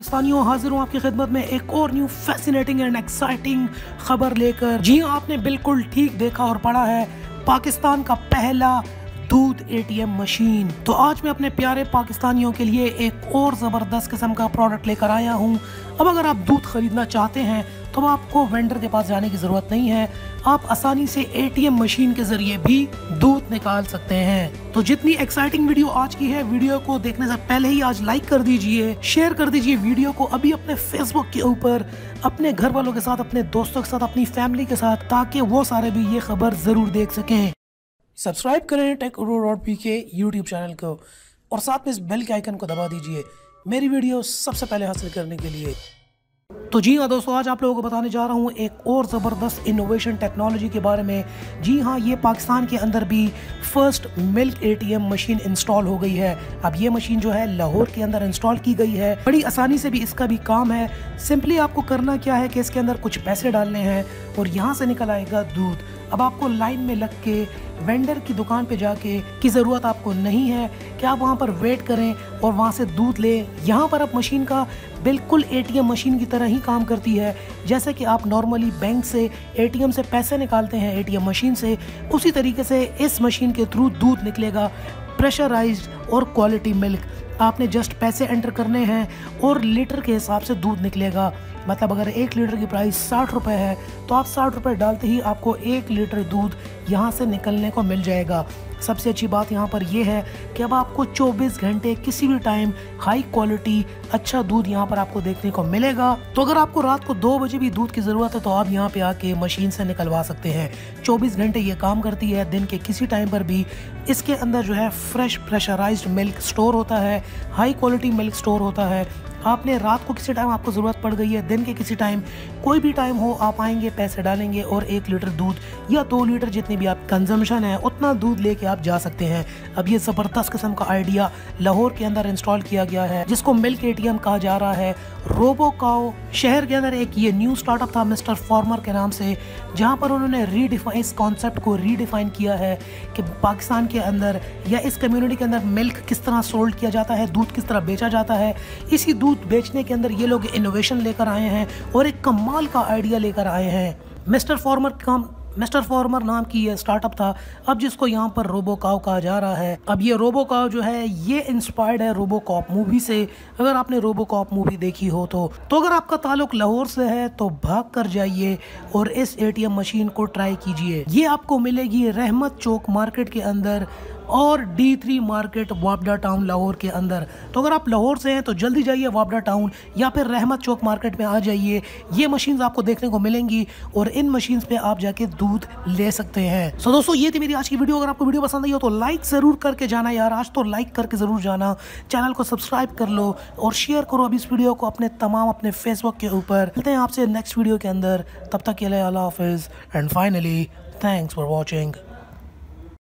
पाकिस्तानियों हाजिर हूँ आपकी खिदमत में एक और न्यू फैसिनेटिंग एंड एक्साइटिंग खबर लेकर। जी हाँ, आपने बिल्कुल ठीक देखा और पढ़ा है, पाकिस्तान का पहला दूध एटीएम मशीन। तो आज मैं अपने प्यारे पाकिस्तानियों के लिए एक और ज़बरदस्त किस्म का प्रोडक्ट लेकर आया हूँ। अब अगर आप दूध खरीदना चाहते हैं तो आपको वेंडर के पास जाने की ज़रूरत नहीं है, आप आसानी से एटीएम मशीन के ज़रिए भी दूध निकाल सकते हैं। तो जितनी एक्साइटिंग वीडियो आज की है, वीडियो को देखने से पहले ही आज लाइक कर दीजिए, शेयर कर दीजिए वीडियो को अभी अपने फेसबुक के ऊपर, अपने घर वालों के साथ, अपने दोस्तों के साथ, अपनी फैमिली के साथ, ताकि वो सारे भी ये खबर ज़रूर देख सकें। सब्सक्राइब करें टेक के यूट्यूब चैनल को और साथ में इस बेल के आइकन को दबा दीजिए मेरी वीडियो सबसे पहले हासिल करने के लिए। तो जी हाँ दोस्तों, आज आप लोगों को बताने जा रहा हूँ एक और ज़बरदस्त इनोवेशन टेक्नोलॉजी के बारे में। जी हाँ, ये पाकिस्तान के अंदर भी first milk ATM machine install हो गई है। अब ये मशीन जो है लाहौर के अंदर इंस्टॉल की गई है। बड़ी आसानी से भी इसका भी काम है। सिंपली आपको करना क्या है कि इसके अंदर कुछ पैसे डालने हैं और यहाँ से निकल आएगा दूध। अब आपको लाइन में लग के वेंडर की दुकान पे जाके की ज़रूरत आपको नहीं है कि आप वहाँ पर वेट करें और वहाँ से दूध लें। यहाँ पर अब मशीन का बिल्कुल एटीएम मशीन की तरह ही काम करती है। जैसे कि आप नॉर्मली बैंक से एटीएम से पैसे निकालते हैं एटीएम मशीन से, उसी तरीके से इस मशीन के थ्रू दूध निकलेगा, प्रेशराइज्ड और क्वालिटी मिल्क। आपने जस्ट पैसे एंटर करने हैं और लीटर के हिसाब से दूध निकलेगा। मतलब अगर 1 लीटर की प्राइस 60 रुपये है तो आप 60 रुपये डालते ही आपको 1 लीटर दूध यहाँ से निकलने को मिल जाएगा। सबसे अच्छी बात यहाँ पर यह है कि अब आपको 24 घंटे किसी भी टाइम हाई क्वालिटी अच्छा दूध यहाँ पर आपको देखने को मिलेगा। तो अगर आपको रात को 2 बजे भी दूध की ज़रूरत है तो आप यहाँ पे आके मशीन से निकलवा सकते हैं। 24 घंटे ये काम करती है, दिन के किसी टाइम पर भी। इसके अंदर जो है फ्रेश प्रेशराइज्ड मिल्क स्टोर होता है, हाई क्वालिटी मिल्क स्टोर होता है। आपने रात को किसी टाइम आपको ज़रूरत पड़ गई है, दिन के किसी टाइम, कोई भी टाइम हो, आप आएंगे, पैसे डालेंगे और 1 लीटर दूध या 2 लीटर जितनी भी आप कंजम्पशन है उतना दूध लेके आप जा सकते हैं। अब ये ज़बरदस्त किस्म का आइडिया लाहौर के अंदर इंस्टॉल किया गया है, जिसको मिल्क एटीएम कहा जा रहा है। रोबो काओ शहर के अंदर एक ये न्यू स्टार्टअप था मिस्टर फॉर्मर के नाम से, जहाँ पर उन्होंने इस कॉन्सेप्ट को रीडिफाइन किया है कि पाकिस्तान के अंदर या इस कम्युनिटी के अंदर मिल्क किस तरह सोल्ड किया जाता है, दूध किस तरह बेचा जाता है। इसी दूध बेचने के अंदर ये लोग इनोवेशन लेकर आए हैं और एक कमाल का आइडिया लेकर आए हैं। मिस्टर फॉर्मर नाम की ये स्टार्टअप था, अब जिसको यहाँ पर रोबोकाव कहा जा रहा है। अब ये रोबोकाव जो है ये इंस्पायर्ड है रोबोकॉप मूवी से। अगर आपने रोबोकॉप मूवी देखी हो तो अगर आपका ताल्लुक लाहौर से है तो भाग कर जाइए और इस एटीएम मशीन को ट्राई कीजिए। ये आपको मिलेगी रहमत चौक मार्केट के अंदर और D3 मार्केट वापडा टाउन लाहौर के अंदर। तो अगर आप लाहौर से हैं तो जल्दी जाइए वापडा टाउन या फिर रहमत चौक मार्केट में आ जाइए। ये मशीन्स आपको देखने को मिलेंगी और इन मशीन्स पे आप जाके दूध ले सकते हैं। सो दोस्तों, ये थी मेरी आज की वीडियो। अगर आपको वीडियो पसंद आई हो तो लाइक ज़रूर करके जाना यार, आज तो लाइक करके ज़रूर जाना। चैनल को सब्सक्राइब कर लो और शेयर करो अभी इस वीडियो को अपने फेसबुक के ऊपर। मिलते हैं आपसे नेक्स्ट वीडियो के अंदर, तब तक के लिए अल्लाह हाफिज़ and finally thanks for watching.